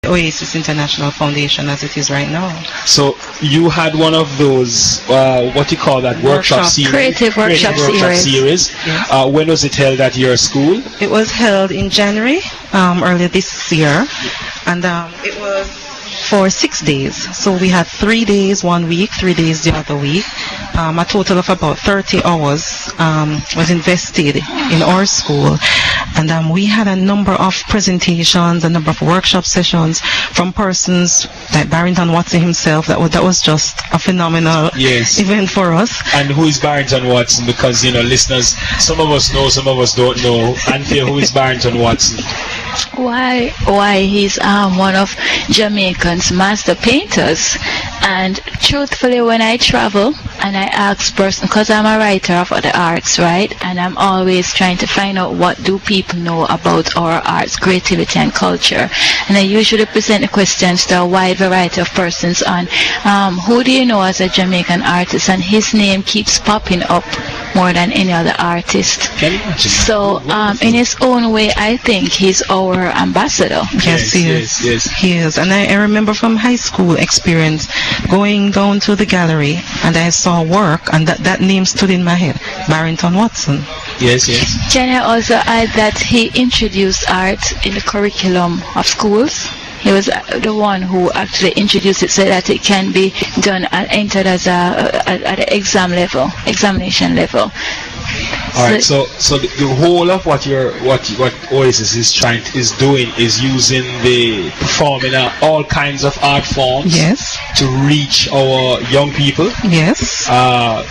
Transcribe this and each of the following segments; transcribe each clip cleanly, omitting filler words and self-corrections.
OAaSIS International Foundation as it is right now. So you had one of those, what you call that, workshop series? Creative workshop series. Yes. When was it held at your school? It was held in January, earlier this year, and it was for 6 days. So we had 3 days 1 week, 3 days the other week. A total of about 30 hours was invested in our school, and we had a number of presentations, a number of workshop sessions from persons like Barrington Watson himself. That was just a phenomenal event for us. And who is Barrington Watson? Because listeners, some of us know, some of us don't know. Anthea, who is Barrington Watson? Why he's one of Jamaican's master painters. And truthfully, when I travel and I ask person, because I'm a writer of the arts, right, and I'm always trying to find out what do people know about our arts, creativity and culture, and I usually present the questions to a wide variety of persons on who do you know as a Jamaican artist, and his name keeps popping up more than any other artist. So in his own way, I think he's our ambassador. Yes, he is. Yes. He is. And I remember from high school experience going down to the gallery, and I saw work, and that name stood in my head, Barrington Watson. Yes. Can I also add that he introduced art in the curriculum of schools? He was the one who actually introduced it so that it can be done and entered as at the examination level. All right. So the whole of what OAaSIS is doing is using the performing all kinds of art forms. Yes. To reach our young people. Yes.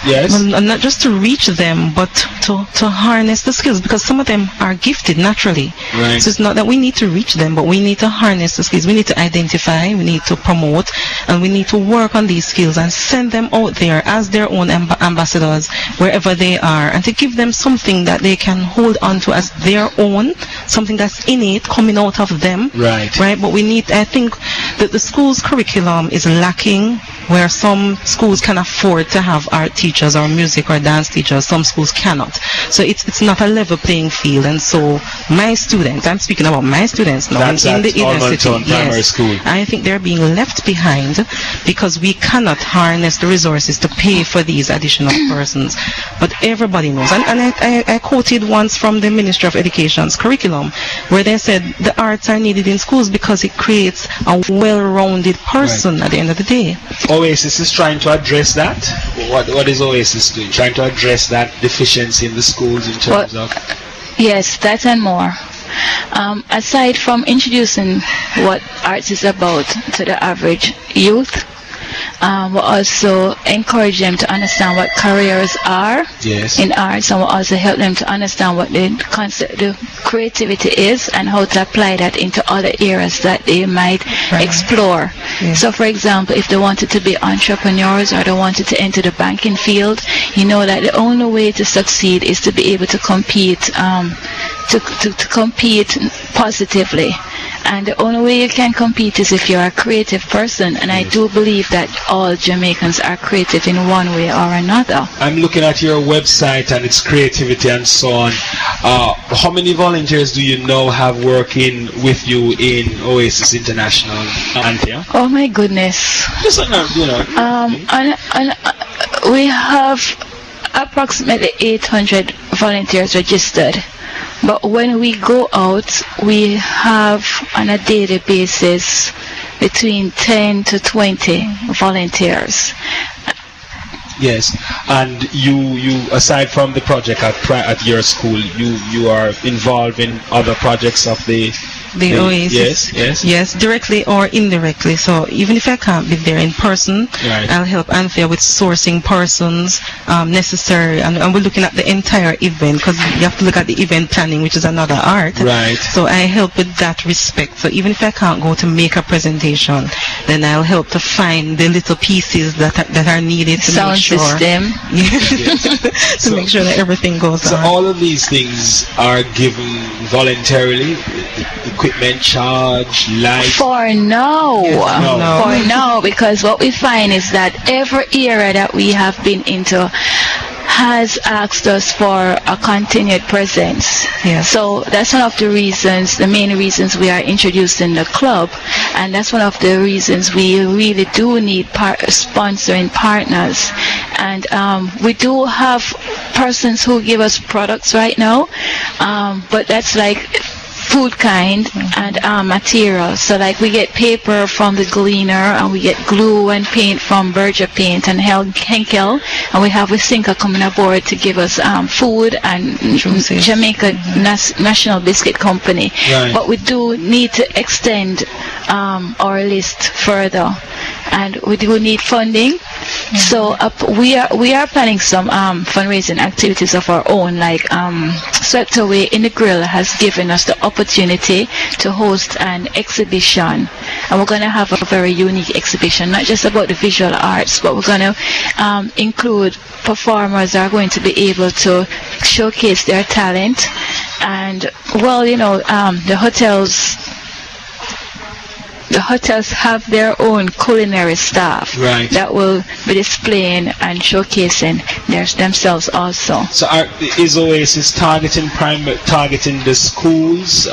Yes. Well, not just to reach them, but to harness the skills, because some of them are gifted naturally. Right. So it's not that we need to reach them, but we need to harness the skills. We need to identify, we need to promote, and we need to work on these skills and send them out there as their own ambassadors wherever they are, and to give them something that they can hold on to as their own, something that's innate coming out of them. Right. But I think that the school's curriculum is lacking, where some schools can afford to have art teachers or music or dance teachers, some schools cannot. So it's not a level playing field. And so my students, I'm speaking about my students now, that's in the inner city, primary school. I think they're being left behind because we cannot harness the resources to pay for these additional persons. But everybody knows, and I quoted once from the Ministry of Education's curriculum, where they said the arts are needed in schools because it creates a well-rounded person at the end of the day. OAaSIS is trying to address that. What is OAaSIS doing? Trying to address that deficiency in the schools in terms of... Yes, that and more. Aside from introducing what arts is about to the average youth, we also encourage them to understand what careers are in arts, and we also help them to understand what the concept, the creativity is, and how to apply that into other areas that they might explore. So for example, if they wanted to be entrepreneurs or they wanted to enter the banking field, you know that the only way to succeed is to be able to compete, to compete positively. And the only way you can compete is if you're a creative person, and I do believe that all Jamaicans are creative in one way or another. I'm looking at your website and its creativity and so on. How many volunteers do you know have working with you in OAaSIS International, Anthea? Oh my goodness. Just we have approximately 800 volunteers registered. But when we go out, we have on a daily basis between 10 to 20 volunteers. Yes, and you aside from the project at your school, you are involved in other projects of the OAaSIS. Yes, directly or indirectly. So even if I can't be there in person, I'll help Anthea with sourcing persons necessary, and we're looking at the entire event, because you have to look at the event planning, which is another art. Right. So I help with that respect. So even if I can't go to make a presentation, then I'll help to find the little pieces that are needed to sound make sure. System. To make sure that everything goes on. So all of these things are given voluntarily. Equipment charge, light? For now. Yes, For now, because what we find is that every era that we have been into has asked us for a continued presence. Yes. So that's one of the reasons, the main reasons we are introducing the club, and that's one of the reasons we really do need sponsoring partners. And we do have persons who give us products right now, but that's like food kind and material. So like we get paper from the Gleaner, and we get glue and paint from Berger Paint and Henkel, and we have Wysinka coming aboard to give us food and Jamaica National Biscuit Company. Right. But we do need to extend our list further, and we do need funding. So we are planning some fundraising activities of our own, like Swept Away in the Grill has given us the opportunity to host an exhibition, and we're going to have a very unique exhibition, not just about the visual arts, but we're going to include performers that are going to be able to showcase their talent. And well, the hotels have their own culinary staff that will be displaying and showcasing themselves also. So is OAaSIS targeting the schools?